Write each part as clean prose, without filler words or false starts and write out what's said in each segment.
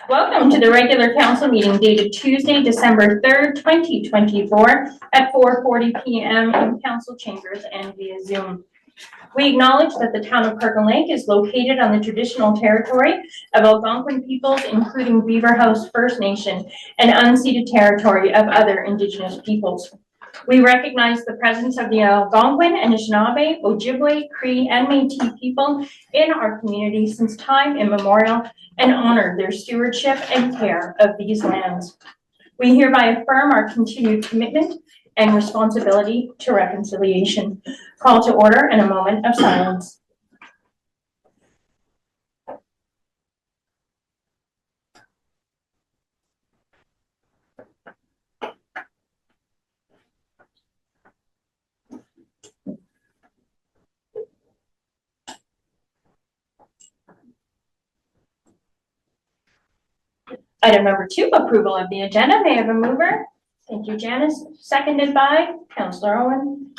Welcome to the regular council meeting dated Tuesday, December 3rd, 2024 at 4:40 p.m. in council chambers and via Zoom. We acknowledge that the town of Kirkland Lake is located on the traditional territory of Algonquin peoples, including Beaver House First Nation and unceded territory of other Indigenous peoples. We recognize the presence of the Algonquin, Anishinaabe, Ojibwe, Cree, and Métis people in our community since time immemorial and honor their stewardship and care of these lands. We hereby affirm our continued commitment and responsibility to reconciliation. Call to order and a moment of silence. Item number 2, approval of the agenda. May I have a mover? Thank you, Janice. Seconded by Councillor Owen.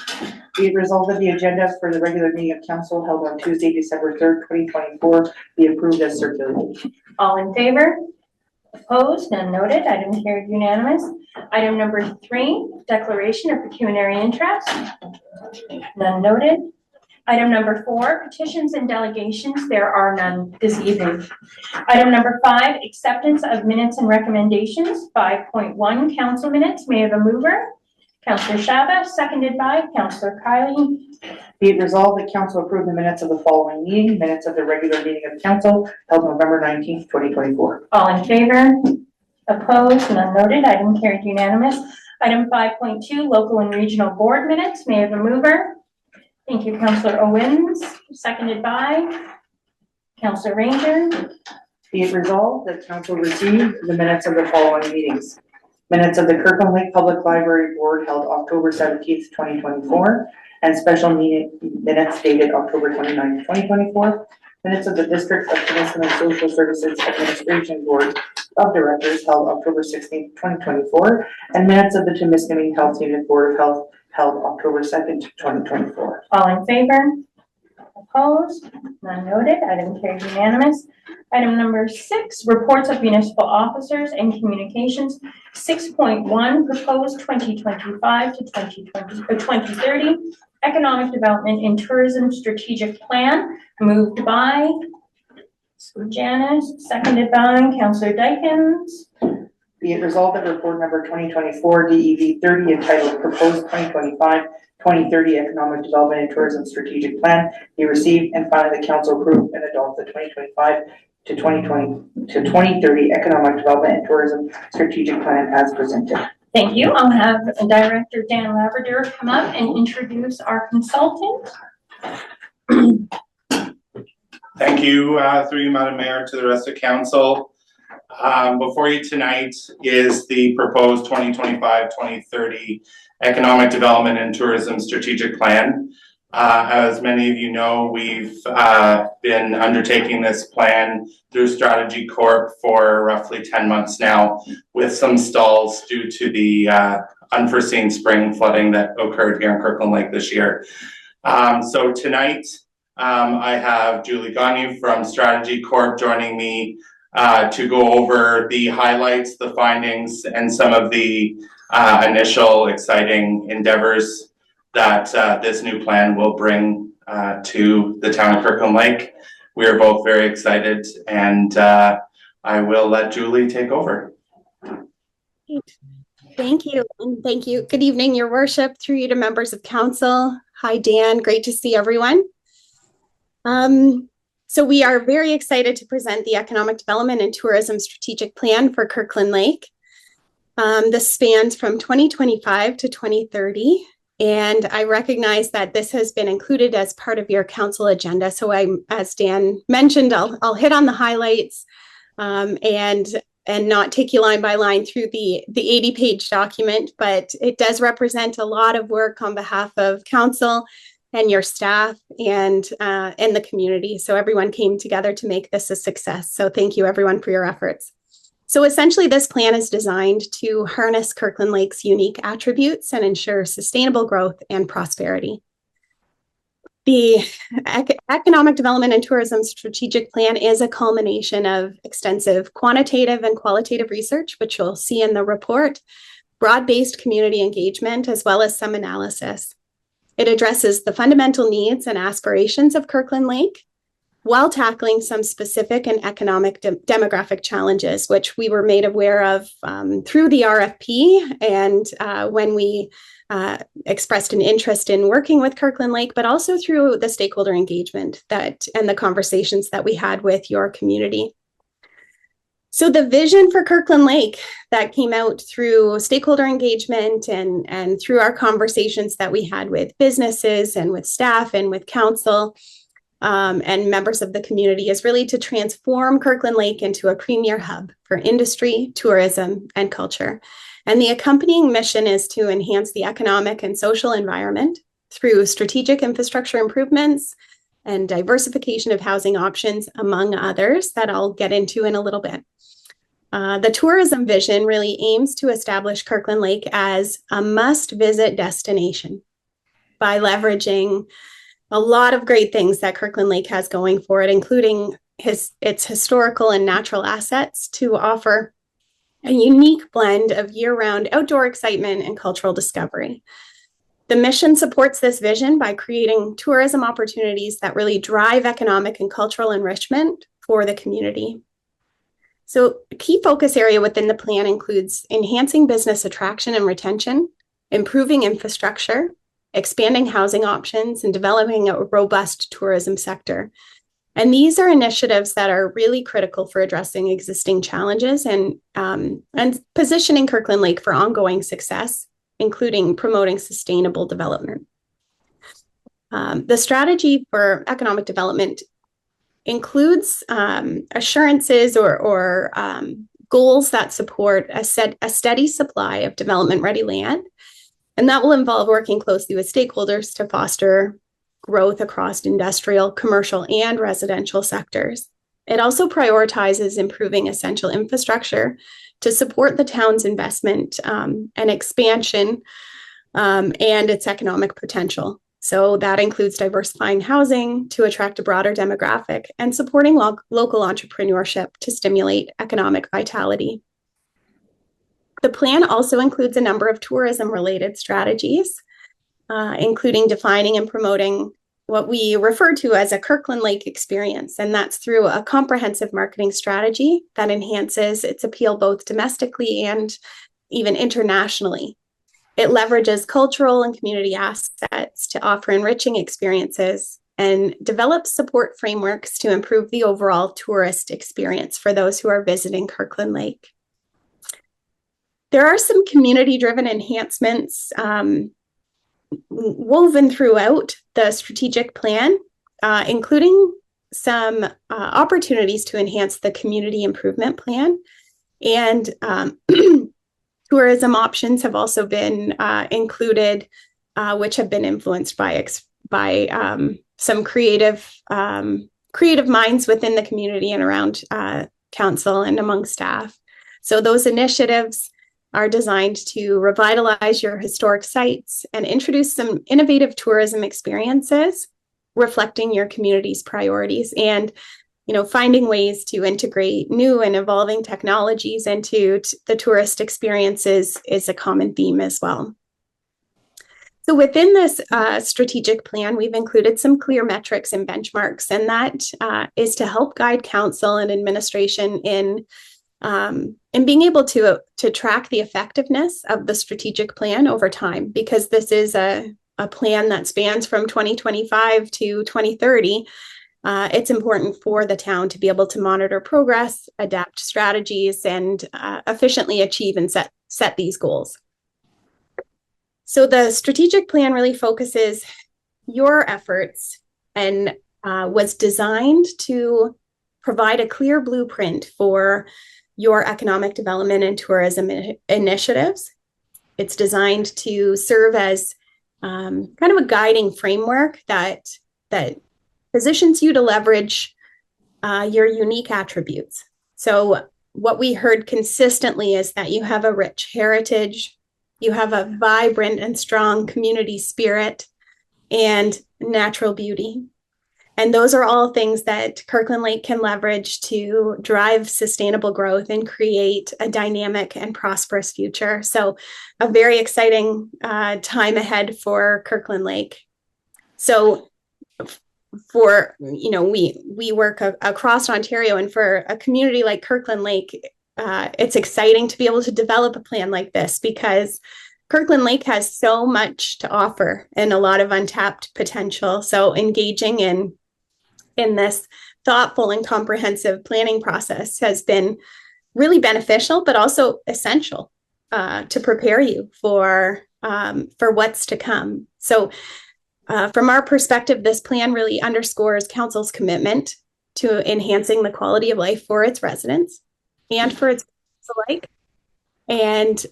Be it resolved that the agenda for the regular meeting of council held on Tuesday, December 3rd, 2024 be approved as circulated. All in favor? Opposed? None noted. Item carried unanimous. Item number 3, declaration of pecuniary interest. None noted. Item number 4, petitions and delegations. There are none this evening. Item number 5, acceptance of minutes and recommendations. 5.1, council minutes. May I have a mover? Councillor Shaba, seconded by Councillor Kiley. Be it resolved that council approve the minutes of the following meeting, minutes of the regular meeting of council held November 19th, 2024. All in favor? Opposed? None noted. Item carried unanimous. Item 5.2, local and regional board minutes. May I have a mover? Thank you, Councillor Owens, seconded by Councillor Ranger. Be it resolved that council receive the minutes of the following meetings. Minutes of the Kirkland Lake Public Library Board held October 17th, 2024, and special meeting minutes dated October 29th, 2024. Minutes of the District of Timiskaming and Social Services Administration Board of Directors held October 16th, 2024, and minutes of the Timiskaming Health Unit Board of Health held October 2nd, 2024. All in favor? Opposed? None noted. Item carried unanimous. Item number 6, reports of municipal officers and communications. 6.1, proposed 2025 to 2030 economic development and tourism strategic plan. Moved by Janice, seconded by Councillor Dykens. Be it resolved that report number 2024 DEV 30 entitled Proposed 2025-2030 Economic Development and Tourism Strategic Plan be received and finally the council approve and adopt the 2025 to 2030 Economic Development and Tourism Strategic Plan as presented. Thank you. I'll have Director Dan Labrador come up and introduce our consultant. Thank you, through you, Madam Mayor, to the rest of council. Before you tonight is the proposed 2025-2030 Economic Development and Tourism Strategic Plan. As many of you know, we've been undertaking this plan through Strategy Corp for roughly 10 months now, with some stalls due to the unforeseen spring flooding that occurred here in Kirkland Lake this year. So tonight, I have Julie Gagne from Strategy Corp joining me to go over the highlights, the findings, and some of the initial exciting endeavors that this new plan will bring to the town of Kirkland Lake. We are both very excited, and I will let Julie take over. Thank you, and thank you. Good evening, Your Worship, through you to members of council. Hi, Dan. Great to see everyone. So we are very excited to present the Economic Development and Tourism Strategic Plan for Kirkland Lake. This spans from 2025 to 2030. And I recognize that this has been included as part of your council agenda. So as Dan mentioned, I'll hit on the highlights and not take you line by line through the 80-page document, but it does represent a lot of work on behalf of council and your staff and the community. So everyone came together to make this a success. So thank you everyone for your efforts. So essentially, this plan is designed to harness Kirkland Lake's unique attributes and ensure sustainable growth and prosperity. The Economic Development and Tourism Strategic Plan is a culmination of extensive quantitative and qualitative research, which you'll see in the report, broad-based community engagement, as well as some analysis. It addresses the fundamental needs and aspirations of Kirkland Lake while tackling some specific and economic demographic challenges, which we were made aware of through the RFP and when we expressed an interest in working with Kirkland Lake, but also through the stakeholder engagement and the conversations that we had with your community. So the vision for Kirkland Lake that came out through stakeholder engagement and through our conversations that we had with businesses and with staff and with council and members of the community is really to transform Kirkland Lake into a premier hub for industry, tourism, and culture. And the accompanying mission is to enhance the economic and social environment through strategic infrastructure improvements and diversification of housing options, among others, that I'll get into in a little bit. The tourism vision really aims to establish Kirkland Lake as a must-visit destination by leveraging a lot of great things that Kirkland Lake has going for it, including its historical and natural assets to offer a unique blend of year-round outdoor excitement and cultural discovery. The mission supports this vision by creating tourism opportunities that really drive economic and cultural enrichment for the community. So a key focus area within the plan includes enhancing business attraction and retention, improving infrastructure, expanding housing options, and developing a robust tourism sector. And these are initiatives that are really critical for addressing existing challenges and positioning Kirkland Lake for ongoing success, including promoting sustainable development. The strategy for economic development includes assurances or goals that support a steady supply of development-ready land. And that will involve working closely with stakeholders to foster growth across industrial, commercial, and residential sectors. It also prioritizes improving essential infrastructure to support the town's investment and expansion and its economic potential. So that includes diversifying housing to attract a broader demographic and supporting local entrepreneurship to stimulate economic vitality. The plan also includes a number of tourism-related strategies, including defining and promoting what we refer to as a Kirkland Lake experience, and that's through a comprehensive marketing strategy that enhances its appeal both domestically and even internationally. It leverages cultural and community assets to offer enriching experiences and develops support frameworks to improve the overall tourist experience for those who are visiting Kirkland Lake. There are some community-driven enhancements woven throughout the strategic plan, including some opportunities to enhance the community improvement plan. And tourism options have also been included, which have been influenced by some creative minds within the community and around council and among staff. So those initiatives are designed to revitalize your historic sites and introduce some innovative tourism experiences reflecting your community's priorities and, finding ways to integrate new and evolving technologies into the tourist experiences is a common theme as well. So within this strategic plan, we've included some clear metrics and benchmarks, and that is to help guide council and administration in being able to track the effectiveness of the strategic plan over time, because this is a plan that spans from 2025 to 2030. It's important for the town to be able to monitor progress, adapt strategies, and efficiently achieve and set these goals. So the strategic plan really focuses your efforts and was designed to provide a clear blueprint for your economic development and tourism initiatives. It's designed to serve as kind of a guiding framework that positions you to leverage your unique attributes. So what we heard consistently is that you have a rich heritage, you have a vibrant and strong community spirit, and natural beauty. And those are all things that Kirkland Lake can leverage to drive sustainable growth and create a dynamic and prosperous future. So a very exciting time ahead for Kirkland Lake. So for, we work across Ontario, and for a community like Kirkland Lake, it's exciting to be able to develop a plan like this, because Kirkland Lake has so much to offer and a lot of untapped potential. So engaging in this thoughtful and comprehensive planning process has been really beneficial, but also essential to prepare you for what's to come. So from our perspective, this plan really underscores Council's commitment to enhancing the quality of life for its residents and for its alike. And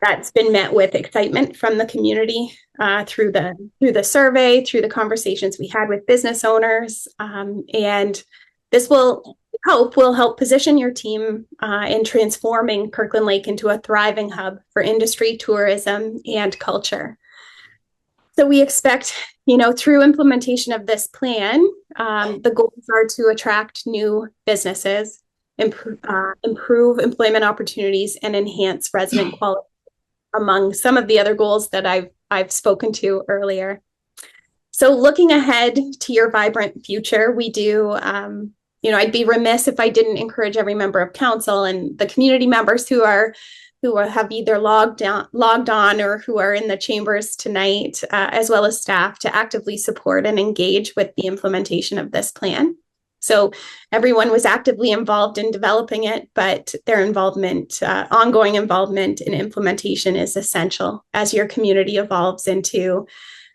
that's been met with excitement from the community through the survey, through the conversations we had with business owners, and this will help position your team in transforming Kirkland Lake into a thriving hub for industry, tourism, and culture. So we expect, through implementation of this plan, the goals are to attract new businesses, improve employment opportunities, and enhance resident quality, among some of the other goals that I've spoken to earlier. So looking ahead to your vibrant future, we do, I'd be remiss if I didn't encourage every member of council and the community members who have either logged on or who are in the chambers tonight, as well as staff, to actively support and engage with the implementation of this plan. So everyone was actively involved in developing it, but their ongoing involvement in implementation is essential as your community evolves into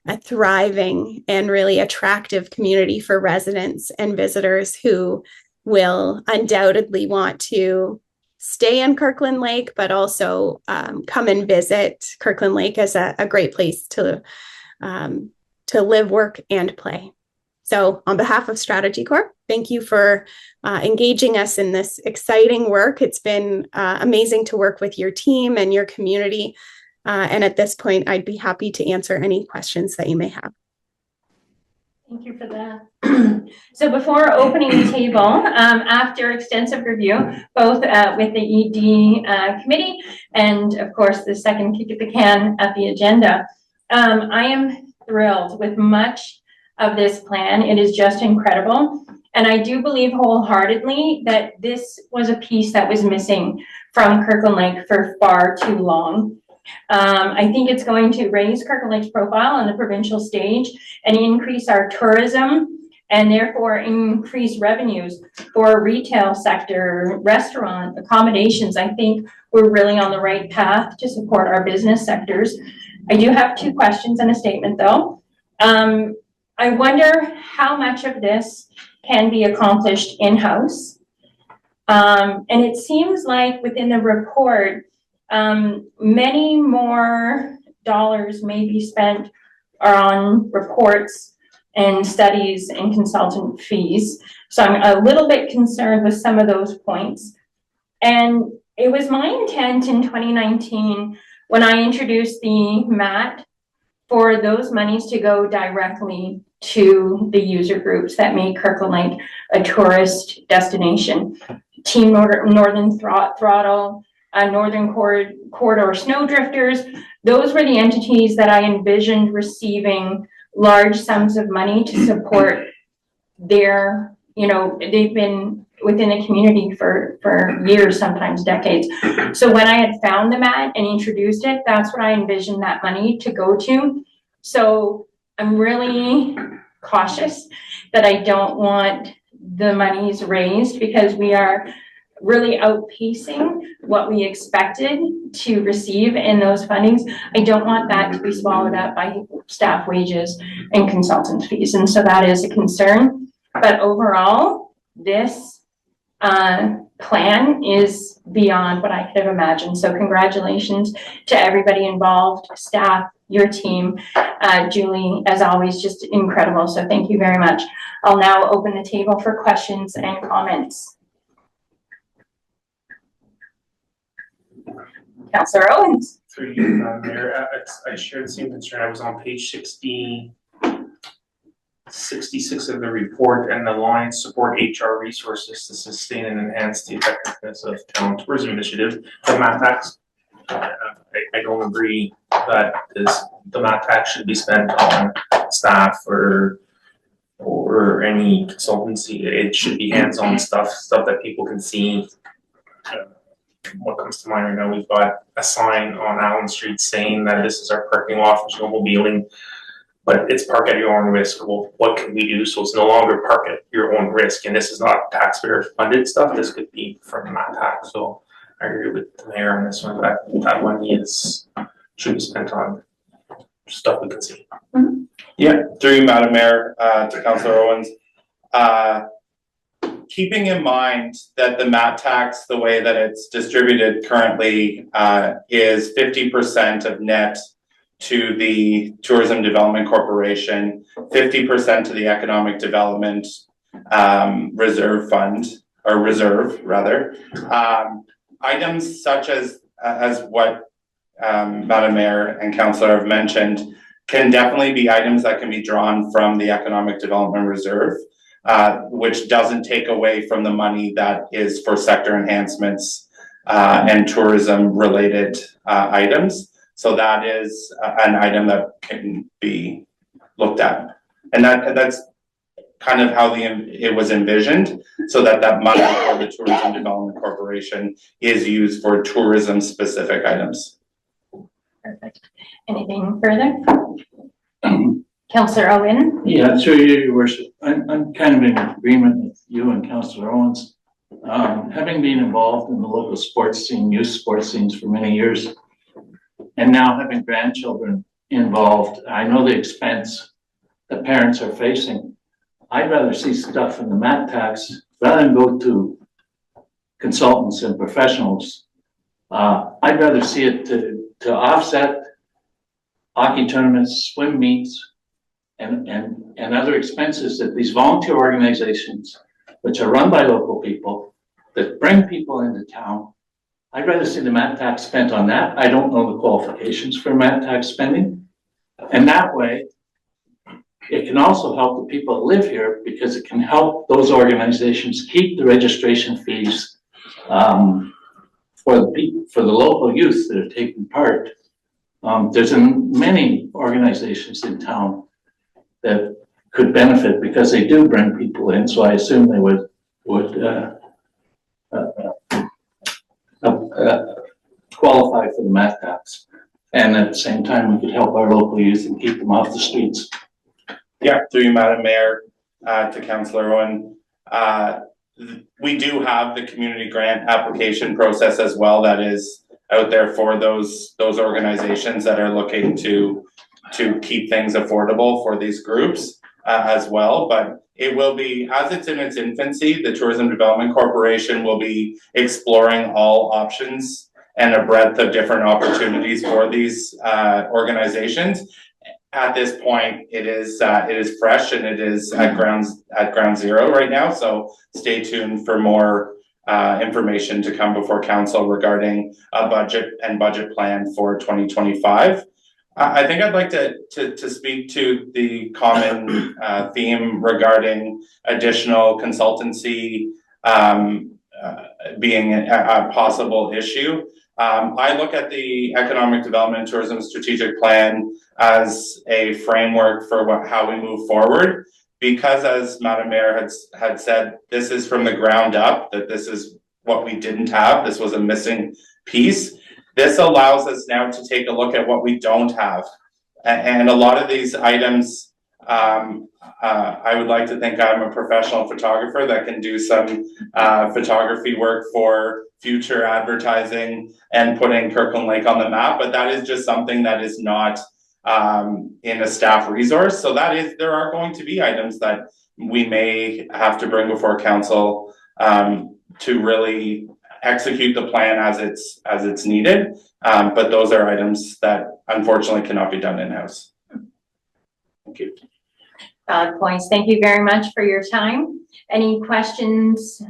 a thriving and really attractive community for residents and visitors who will undoubtedly want to stay in Kirkland Lake, but also come and visit Kirkland Lake as a great place to live, work, and play. So on behalf of Strategy Corp, thank you for engaging us in this exciting work. It's been amazing to work with your team and your community. And at this point, I'd be happy to answer any questions that you may have. Thank you for that. So before opening the table, after extensive review, both with the ED committee and of course the second kick at the can at the agenda, I am thrilled with much of this plan. It is just incredible. And I do believe wholeheartedly that this was a piece that was missing from Kirkland Lake for far too long. I think it's going to raise Kirkland Lake's profile on the provincial stage and increase our tourism and therefore increase revenues for retail sector, restaurant, accommodations. I think we're really on the right path to support our business sectors. I do have two questions and a statement though. I wonder how much of this can be accomplished in-house. And it seems like within the report, many more dollars may be spent on reports and studies and consultant fees. So I'm a little bit concerned with some of those points. And it was my intent in 2019 when I introduced the MAT for those monies to go directly to the user groups that make Kirkland Lake a tourist destination. Team Northern Throttle, Northern Corridor Snowdrifters, those were the entities that I envisioned receiving large sums of money to support their, they've been within the community for years, sometimes decades. So when I had found the MAT and introduced it, that's what I envisioned that money to go to. So I'm really cautious that I don't want the monies raised because we are really outpacing what we expected to receive in those fundings. I don't want that to be swallowed up by staff wages and consultant fees. And so that is a concern. But overall, this plan is beyond what I could have imagined. So congratulations to everybody involved, staff, your team. Julie, as always, just incredible. So thank you very much. I'll now open the table for questions and comments. Councillor Owens. Through you, Mayor, I share the same concern. I was on page 66 of the report, and the lines support HR resources to sustain and enhance the effectiveness of town tourism initiative, the MAT tax. I don't agree that the MAT tax should be spent on staff or any consultancy. It should be hands-on stuff that people can see. What comes to mind right now, we've got a sign on Allen Street saying that this is our parking lot for snowmobiling, but it's park at your own risk. Well, what can we do? So it's no longer park at your own risk, and this is not taxpayer funded stuff. This could be from that tax. So I agree with the mayor on this one. That money should be spent on stuff we can see. Yeah, through you, Madam Mayor, to Councillor Owens. Keeping in mind that the MAT tax, the way that it's distributed currently, is 50% of net to the Tourism Development Corporation, 50% to the Economic Development Reserve Fund, or Reserve rather. Items such as what Madam Mayor and Councillor have mentioned can definitely be items that can be drawn from the Economic Development Reserve, which doesn't take away from the money that is for sector enhancements and tourism related items. So that is an item that can be looked at. And that's kind of how it was envisioned, so that money for the Tourism Development Corporation is used for tourism specific items. Perfect. Anything further? Councillor Owen? Yeah, through you, your worship. I'm kind of in agreement with you and Councillor Owens. Having been involved in the local sports scene, youth sports scenes for many years, and now having grandchildren involved, I know the expense that parents are facing. I'd rather see stuff in the MAT tax rather than go to consultants and professionals. I'd rather see it to offset hockey tournaments, swim meets, and other expenses that these volunteer organizations, which are run by local people, that bring people into town. I'd rather see the MAT tax spent on that. I don't know the qualifications for MAT tax spending. And that way, it can also help the people that live here, because it can help those organizations keep the registration fees for the local youth that are taking part. There's many organizations in town that could benefit because they do bring people in. So I assume they would qualify for the MAT tax. And at the same time, we could help our local youth and keep them off the streets. Yeah, through you, Madam Mayor, to Councillor Owen. We do have the community grant application process as well that is out there for those organizations that are looking to keep things affordable for these groups as well. But it will be, as it's in its infancy, the Tourism Development Corporation will be exploring all options and a breadth of different opportunities for these organizations. At this point, it is fresh and it is at ground zero right now. So stay tuned for more information to come before council regarding a budget and budget plan for 2025. I think I'd like to speak to the common theme regarding additional consultancy being a possible issue. I look at the Economic Development and Tourism Strategic Plan as a framework for how we move forward, because as Madam Mayor had said, this is from the ground up, that this is what we didn't have. This was a missing piece. This allows us now to take a look at what we don't have. And a lot of these items, I would like to think I'm a professional photographer that can do some photography work for future advertising and putting Kirkland Lake on the map, but that is just something that is not in a staff resource. So there are going to be items that we may have to bring before council to really execute the plan as it's needed. But those are items that unfortunately cannot be done in-house. Thank you. Valid points. Thank you very much for your time. Any questions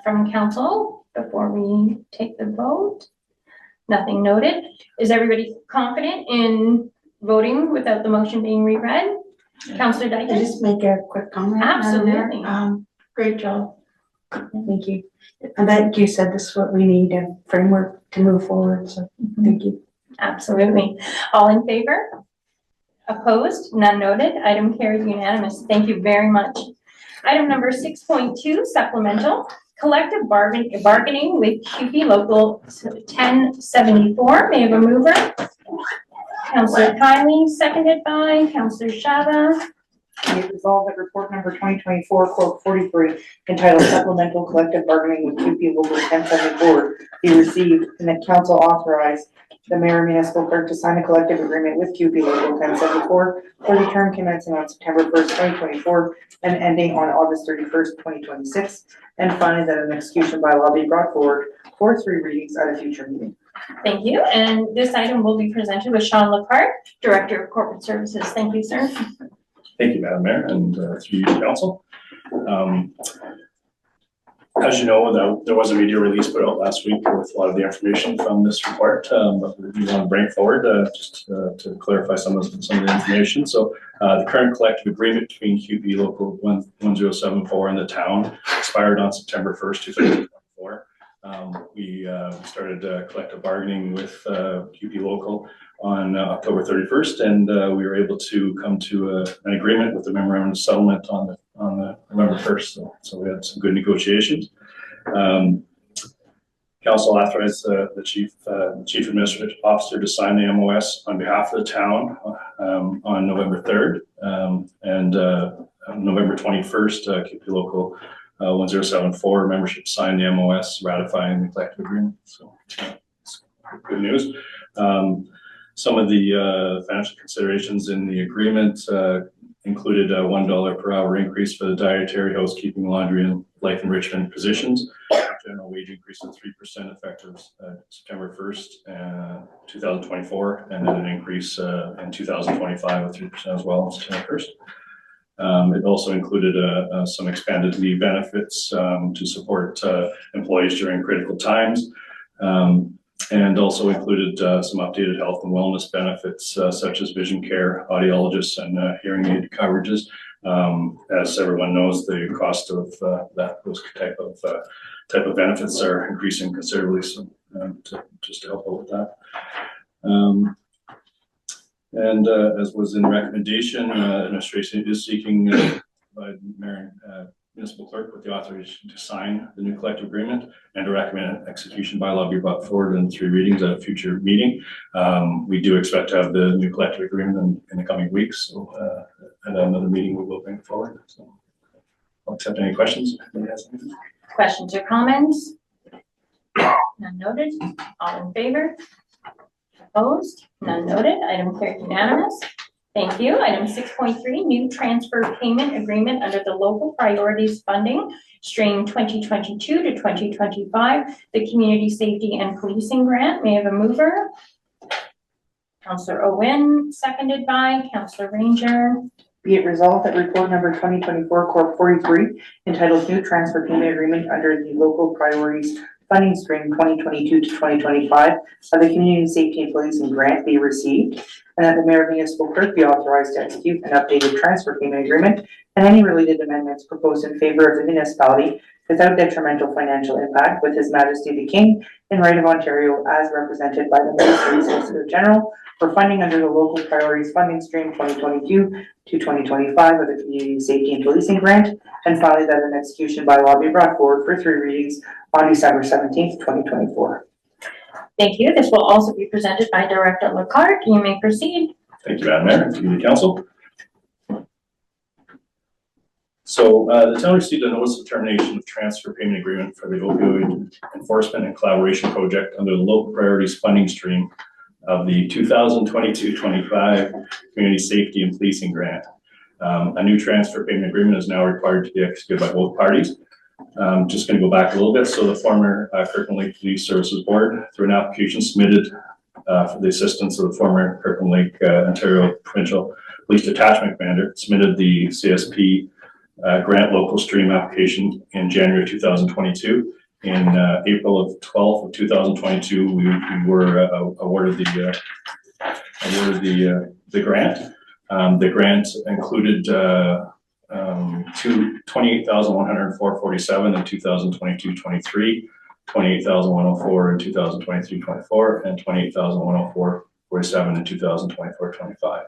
from council before we take the vote? Nothing noted. Is everybody confident in voting without the motion being reread? Counselor Can I Dyke? just make a quick comment? Madam Mayor? Absolutely. Great job. Thank you. And that you said this is what we need, a framework to move forward, so thank you. Absolutely. All in favor? Opposed? None noted. Item carried unanimous. Thank you very much. Item number 6.2, supplemental. Collective bargaining with QP Local 1074. May I have a mover? Councillor Kylie, seconded by Councillor Shava. Be it resolved that report number 2024, quote 43, entitled Supplemental Collective Bargaining with QP Local 1074 be received, and that council authorize the mayor and municipal clerk to sign a collective agreement with QP Local 1074 for the term commencing on September 1st, 2024 and ending on August 31st, 2026. And finally, that an execution by law be brought forward for 3 readings at a future meeting. Thank you. And this item will be presented with Sean Leclerc, Director of Corporate Services. Thank you, sir. Thank you, Madam Mayor, and through you, Council. As you know, there was a media release put out last week with a lot of the information from this report, but we want to bring forward just to clarify some of the information. So the current collective agreement between QP Local 1074 and the town expired on September 1st, 2024. We started collective bargaining with QP Local on October 31st, and we were able to come to an agreement with the memorandum of settlement on November 1st. So we had some good negotiations. Council authorized the chief administrative officer to sign the MOS on behalf of the town on November 3rd, and November 21st, QP Local 1074 membership signed the MOS ratifying the collective agreement. So it's good news. Some of the financial considerations in the agreement included a $1 per hour increase for the dietary, housekeeping, laundry, and life enrichment positions. General wage increase of 3% effective September 1st, 2024, and then an increase in 2025 of 3% as well on September 1st. It also included some expanded leave benefits to support employees during critical times. And also included some updated health and wellness benefits such as vision care, audiologists, and hearing aid coverages. As everyone knows, the cost of those type of benefits are increasing considerably. So just to help out with that. And as was in the recommendation, administration is seeking by Mayor Municipal Clerk with the authorization to sign the new collective agreement and to recommend execution by law be brought forward in 3 readings at a future meeting. We do expect to have the new collective agreement in the coming weeks. So at another meeting, we will bring it forward. So I'll accept any questions. Questions or comments? None noted. All in favor? Opposed? None noted. Item carried unanimous. Thank you. Item 6.3, new transfer payment agreement under the Local Priorities Funding Stream 2022 to 2025, the Community Safety and Policing Grant. May I have a mover? Councillor Owen, seconded by Councillor Ranger. Be it resolved that report number 2024, Corp 43, entitled New Transfer Payment Agreement under the Local Priorities Funding Stream 2022 to 2025 of the Community Safety and Policing Grant be received, and that the Mayor and Municipal Clerk be authorized to execute an updated transfer payment agreement and any related amendments proposed in favor of the municipality without detrimental financial impact with His Majesty the King in right of Ontario as represented by the Ministry of Solicitor General for funding under the Local Priorities Funding Stream 2022 to 2025 of the Community Safety and Policing Grant, and finally that an execution by law be brought forward for 3 readings on December 17th, 2024. Thank you. This will also be presented by Director Leclerc. You may proceed. Thank you, Madam Mayor, and to the council. So the town received a notice of termination of transfer payment agreement for the opioid enforcement and collaboration project under the Local Priorities Funding Stream of the 2022-25 Community Safety and Policing Grant. A new transfer payment agreement is now required to be executed by both parties. Just going to go back a little bit. So the former Kirkland Lake Police Services Board, through an application submitted for the assistance of the former Kirkland Lake Ontario Provincial Police Detachment Commander, submitted the CSP grant local stream application in January 2022. in April of 2022, we were awarded the grant. The grant included 28,104.47 in 2022-23, 28,104 in 2023-24, and 28,104.47 in 2024-25.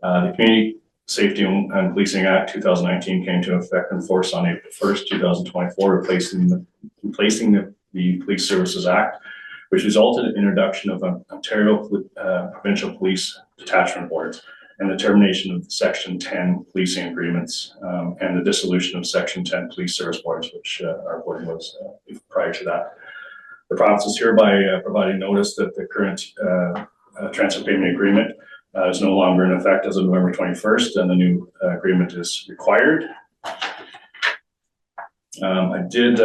The Community Safety and Policing Act 2019 came to effect and force on April 1st, 2024, replacing the Police Services Act, which resulted in the introduction of Ontario Provincial Police Detachment Boards and the termination of Section 10 policing agreements and the dissolution of Section 10 police service boards, which our board was prior to that. The province is hereby providing notice that the current transfer payment agreement is no longer in effect as of November 21st, and the new agreement is required. I did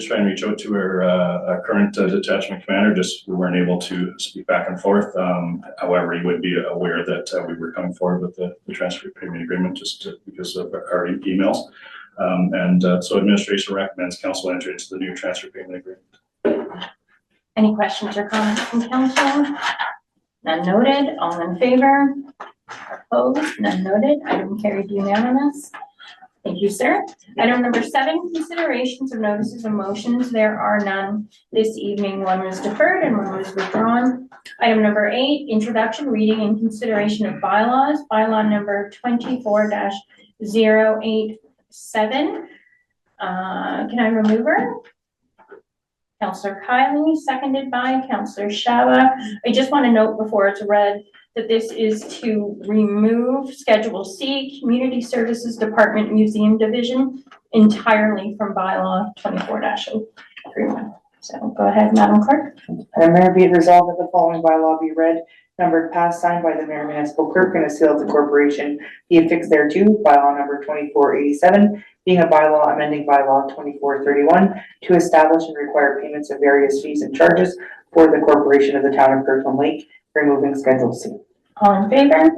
try and reach out to our current detachment commander, just we weren't able to speak back and forth. However, he would be aware that we were coming forward with the transfer payment agreement just because of our emails. So administration recommends council enter into the new transfer payment agreement. Any questions or comments from council? None noted. All in favor? Opposed? None noted. Item carried unanimous. Thank you, sir. Item number 7, considerations of notices of motions. There are none this evening. One was deferred and one was withdrawn. Item number 8, introduction, reading, and consideration of bylaws. Bylaw number 24-087. Can I remove her? Councillor Kylie, seconded by Councillor Shaba. I just want to note before it's read that this is to remove Schedule C, Community Services Department Museum Division, entirely from bylaw 24-031. So go ahead, Madam Clerk. And Mayor, be it resolved that the following bylaw be read, numbered, passed, signed by the Mayor Municipal Clerk and a seal of the corporation be affixed thereto. Bylaw number 2487, being a bylaw amending bylaw 2431 to establish and require payments of various fees and charges for the corporation of the town of Kirkland Lake, removing Schedule C. All in favor?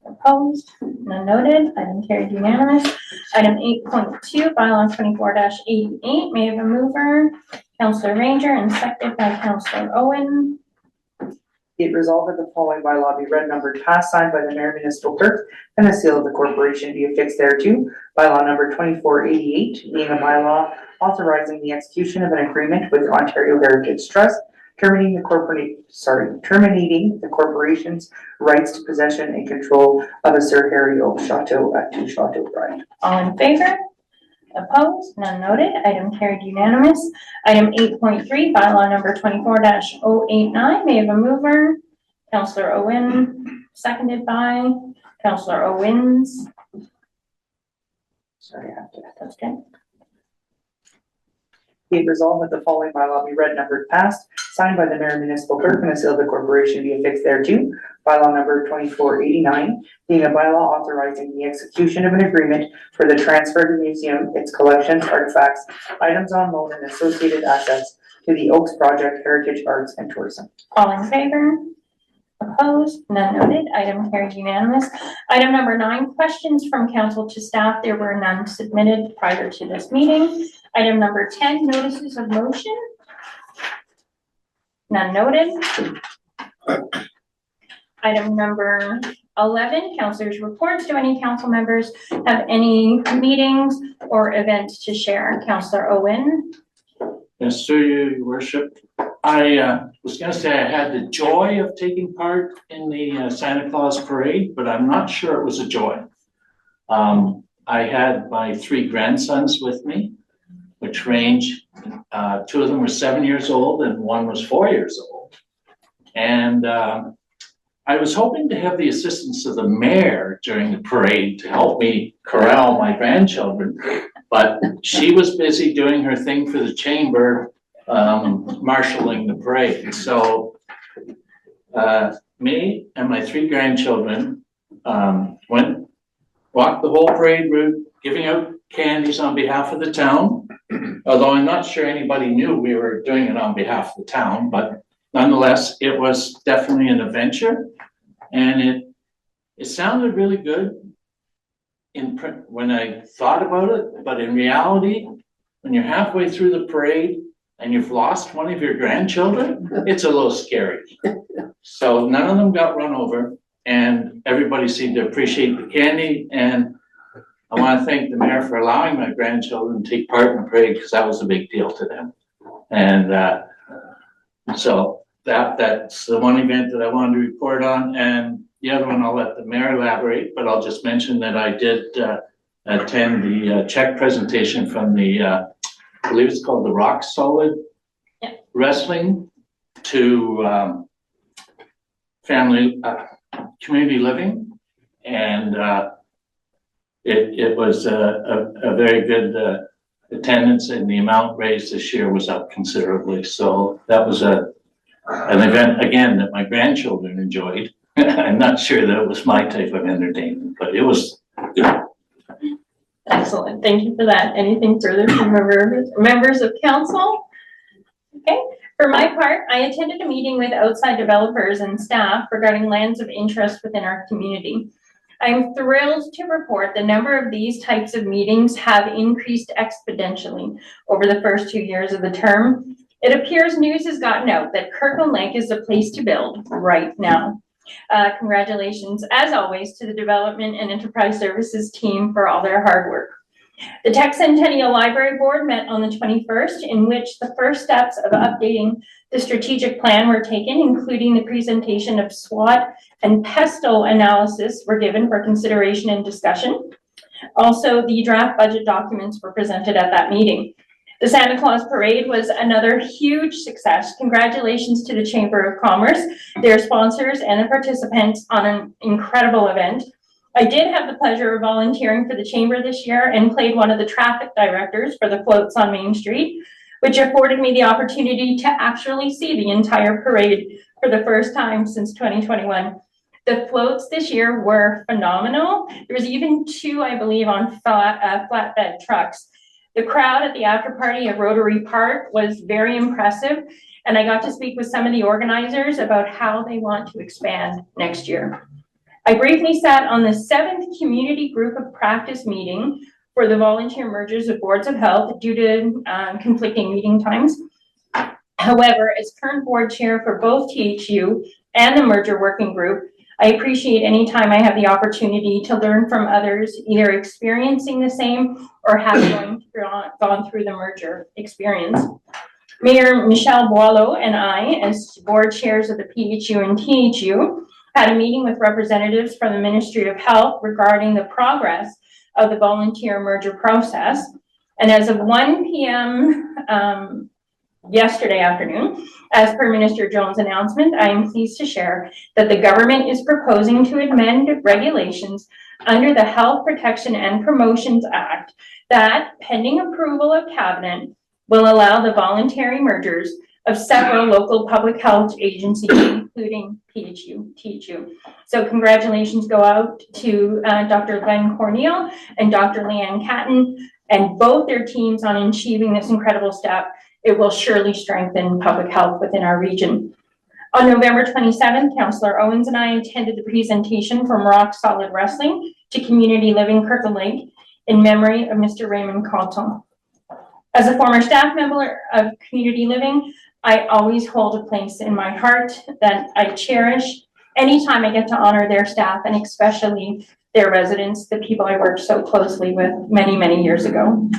Opposed? None noted. Item carried unanimous. Item 8.2, bylaw 24-88. May I have a mover? Councillor Ranger, and seconded by Councillor Owen. Be it resolved that the following bylaw be read, numbered, passed, signed by the Mayor Municipal Clerk and the seal of the corporation be affixed thereto. Bylaw number 2488, being a bylaw authorizing the execution of an agreement with Ontario Heritage Trust, terminating the corporation's rights to possession and control of a Sir Harry Oak Chateau at 2 Chateau Drive. All in favor? Opposed? None noted. Item carried unanimous. Item 8.3, bylaw number 24-089. May I have a mover? Councillor Owen, seconded by Councillor Owens. Sorry, I have to. That's okay. Be it resolved that the following bylaw be read, numbered, passed, signed by the Mayor Municipal Clerk and the seal of the corporation be affixed thereto. Bylaw number 2489, being a bylaw authorizing the execution of an agreement for the transfer of the museum, its collections, artifacts, items on loan, and associated assets to the Oaks Project Heritage Arts and Tourism. All in favor? Opposed? None noted. Item carried unanimous. Item number 9, questions from council to staff. There were none submitted prior to this meeting. Item number 10, notices of motion. None noted. Item number 11, councilors' reports. Do any council members have any meetings or events to share? Councillor Owen. Yes, through you, your worship. I was gonna say I had the joy of taking part in the Santa Claus parade, but I'm not sure it was a joy. I had my 3 grandsons with me, which range, 2 of them were 7 years old and 1 was 4 years old. And I was hoping to have the assistance of the mayor during the parade to help me corral my grandchildren, but she was busy doing her thing for the chamber, marshaling the parade. So me and my 3 grandchildren walked the whole parade route, giving out candies on behalf of the town. Although I'm not sure anybody knew we were doing it on behalf of the town, but nonetheless, it was definitely an adventure, and it sounded really good in print when I thought about it, but in reality, when you're halfway through the parade, and you've lost one of your grandchildren, it's a little scary. So none of them got run over, and everybody seemed to appreciate the candy, and I want to thank the mayor for allowing my grandchildren to take part in the parade, because that was a big deal to them. And so that's the one event that I wanted to report on, and the other one I'll let the mayor elaborate, but I'll just mention that I did attend the check presentation from the, I believe it's called the Rock Solid Wrestling to family community living, and it was a very good attendance, and the amount raised this year was up considerably. So that was an event again that my grandchildren enjoyed. I'm not sure that it was my type of entertainment, but it was good. Excellent, thank you for that. Anything further from members of council? Okay, for my part, I attended a meeting with outside developers and staff regarding lands of interest within our community. I'm thrilled to report the number of these types of meetings have increased exponentially over the first 2 years of the term. It appears news has gotten out that Kirkland Lake is the place to build right now. Congratulations, as always, to the Development and Enterprise Services team for all their hard work. The Tech Centennial Library Board met on the 21st, in which the first steps of updating the strategic plan were taken, including the presentation of SWOT and PESTEL analysis were given for consideration and discussion. Also, the draft budget documents were presented at that meeting. The Santa Claus Parade was another huge success. Congratulations to the Chamber of Commerce, their sponsors, and the participants on an incredible event. I did have the pleasure of volunteering for the Chamber this year and played one of the traffic directors for the floats on Main Street, which afforded me the opportunity to actually see the entire parade for the first time since 2021. The floats this year were phenomenal. There was even 2, I believe, on flatbed trucks. The crowd at the after party at Rotary Park was very impressive, and I got to speak with some of the organizers about how they want to expand next year. I briefly sat on the 7th community group of practice meeting for the volunteer mergers of boards of health due to conflicting meeting times. However, as current board chair for both THU and the merger working group, I appreciate any time I have the opportunity to learn from others, either experiencing the same or having gone through the merger experience. Mayor Michelle Boileau and I, as board chairs of the PHU and THU, had a meeting with representatives from the Ministry of Health regarding the progress of the volunteer merger process. And as of 1 p.m. Yesterday afternoon, as per Minister Jones' announcement, I am pleased to share that the government is proposing to amend regulations under the Health Protection and Promotions Act that, pending approval of Cabinet, will allow the voluntary mergers of several local public health agencies, including PHU, THU. So congratulations go out to Dr. Glenn Corneal and Dr. Leanne Catton and both their teams on achieving this incredible step. It will surely strengthen public health within our region. On November 27th, Councillor Owens and I attended the presentation from Rock Solid Wrestling to Community Living Kirkland Lake in memory of Mr. Raymond Canton. As a former staff member of Community Living, I always hold a place in my heart that I cherish anytime I get to honor their staff, and especially their residents, the people I worked so closely with many, many years ago.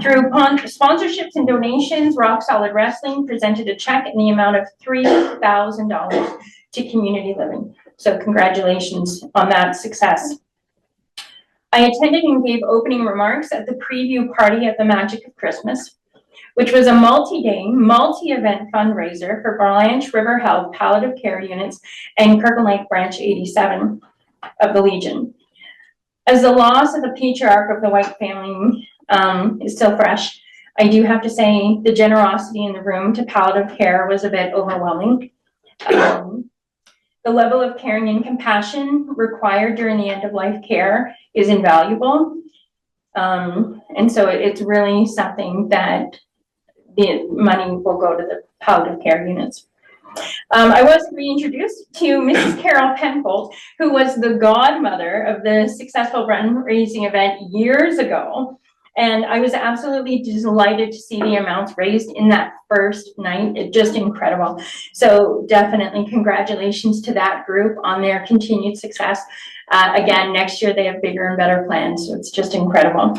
Through sponsorships and donations, Rock Solid Wrestling presented a check in the amount of $3,000 to Community Living. So congratulations on that success. I attended and gave opening remarks at the preview party at the Magic of Christmas, which was a multi-day, multi-event fundraiser for Blanche River Health Palliative Care Units and Kirkland Lake Branch 87 of the Legion. As the loss of the patriarch of the White family is still fresh, I do have to say the generosity in the room to palliative care was a bit overwhelming. The level of caring and compassion required during the end-of-life care is invaluable. And so it's really something that the money will go to the palliative care units. I was reintroduced to Mrs. Carol Penfold, who was the godmother of the successful fundraising event years ago. And I was absolutely delighted to see the amounts raised in that first night. It's just incredible. So definitely congratulations to that group on their continued success. Again, next year they have bigger and better plans, so it's just incredible.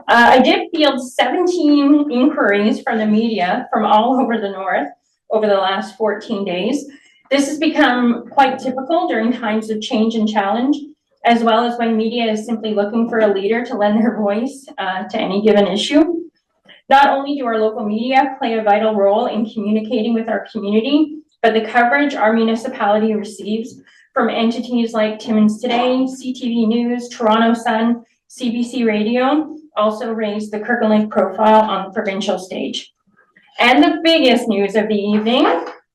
I did field 17 inquiries from the media from all over the north over the last 14 days. This has become quite typical during times of change and challenge, as well as when media is simply looking for a leader to lend their voice to any given issue. Not only do our local media play a vital role in communicating with our community, but the coverage our municipality receives from entities like Timmins Today, CTV News, Toronto Sun, CBC Radio also raised the Kirkland Lake profile on the provincial stage. And the biggest news of the evening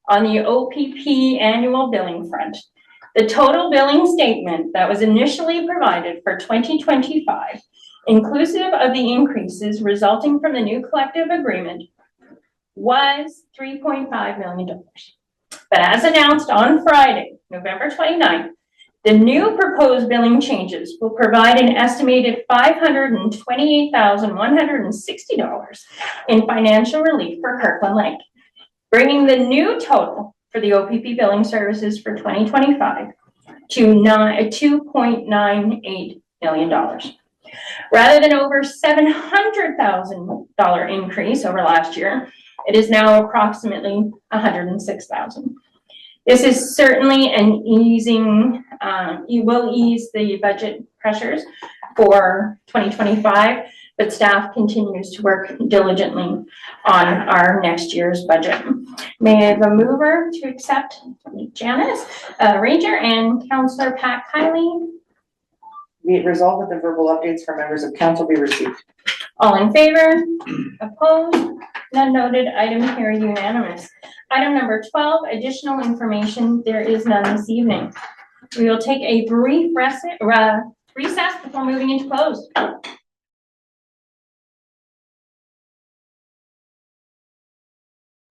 on the OPP annual billing front. The total billing statement that was initially provided for 2025, inclusive of the increases resulting from the new collective agreement, was $3.5 million. But as announced on Friday, November 29th, the new proposed billing changes will provide an estimated $528,160 in financial relief for Kirkland Lake, bringing the new total for the OPP billing services for 2025 to $2.98 million. Rather than over $700,000 increase over last year, it is now approximately $106,000. This is certainly an easing, it will ease the budget pressures for 2025, but staff continues to work diligently on our next year's budget. May I have a mover to accept Janice Ranger and Councillor Pat Kiley? Be it resolved that the verbal updates from members of council be received. All in favor? Opposed? None noted. Item carried unanimous. Item number 12, additional information. There is none this evening. We will take a brief recess before moving into closed.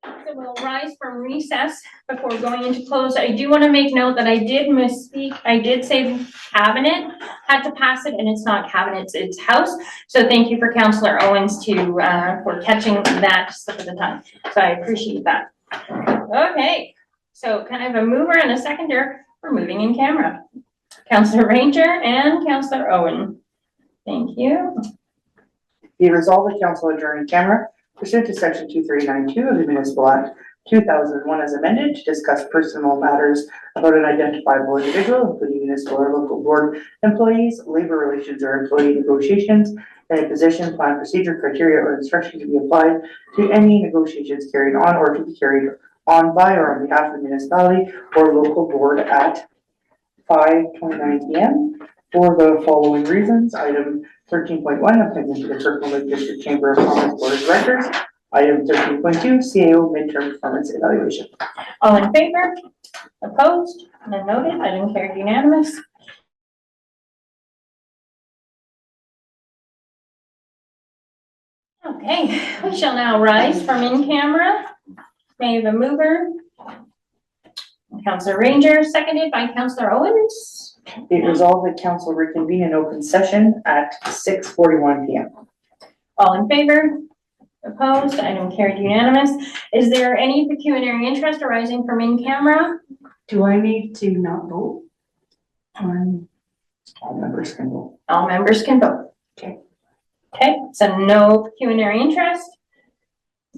So we'll rise from recess before going into close. I do want to make note that I did misspeak. I did say cabinet, had to pass it, and it's not cabinet, it's house. So thank you for Councillor Owens for catching that slip of the tongue. So I appreciate that. Okay, so kind of a mover and a seconder for moving in camera. Councillor Ranger and Councillor Owen. Thank you. Be resolved that council adjourn in camera pursuant to section 2392 of the Municipal Act 2001 as amended to discuss personal matters about an identifiable individual, including municipal or local board employees, labor relations or employee negotiations, and a position, plan, procedure, criteria, or instruction to be applied to any negotiations carried on or to be carried on by or on behalf of the municipality or local board at 5:29 p.m. for the following reasons. Item 13.1, appointment to the Kirkland Lake District Chamber of Commerce Board of Directors. Item 13.2, CAO midterm performance evaluation. All in favor? Opposed? None noted. Item carried unanimous. Okay, we shall now rise from in camera. May I have a mover? Councillor Ranger, seconded by Councillor Owens. Be it resolved that council reconvene in open session at 6:41 p.m. All in favor? Opposed? Item carried unanimous. Is there any pecuniary interest arising from in camera? Do I need to not vote? All members can vote. All members can vote. Okay, so no pecuniary interest.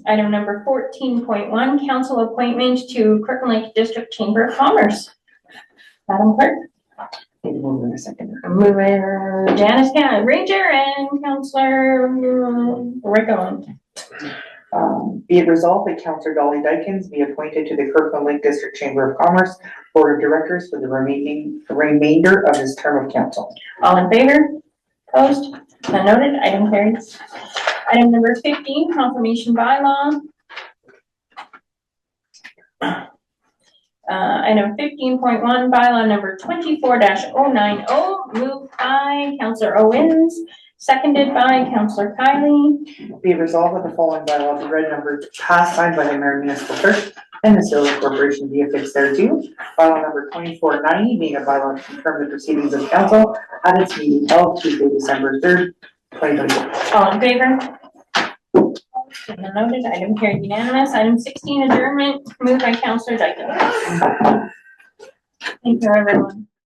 Item number 14.1, council appointment to Kirkland Lake District Chamber of Commerce. Madam Clerk. Need to move in a second. Mover Janice Ranger and Councillor Rick Owen. Be it resolved that Councillor Dolly Dykins be appointed to the Kirkland Lake District Chamber of Commerce Board of Directors for the remainder of his term of council. All in favor? Opposed? None noted. Item carries. Item number 15, confirmation bylaw. Item 15.1, bylaw number 24-090, moved by Councillor Owens, seconded by Councillor Kiley. Be it resolved that the following bylaw be read, numbered, passed, signed by the mayor and municipal clerk and the Sales Corporation be affixed thereto. Bylaw number 2490 being a bylaw to confirm the proceedings of council at its meeting held Tuesday, December 3rd, 2024. All in favor? Noted, item carried unanimous. Item 16, adjournment, moved by Counselor Dyken. Thank you, everyone.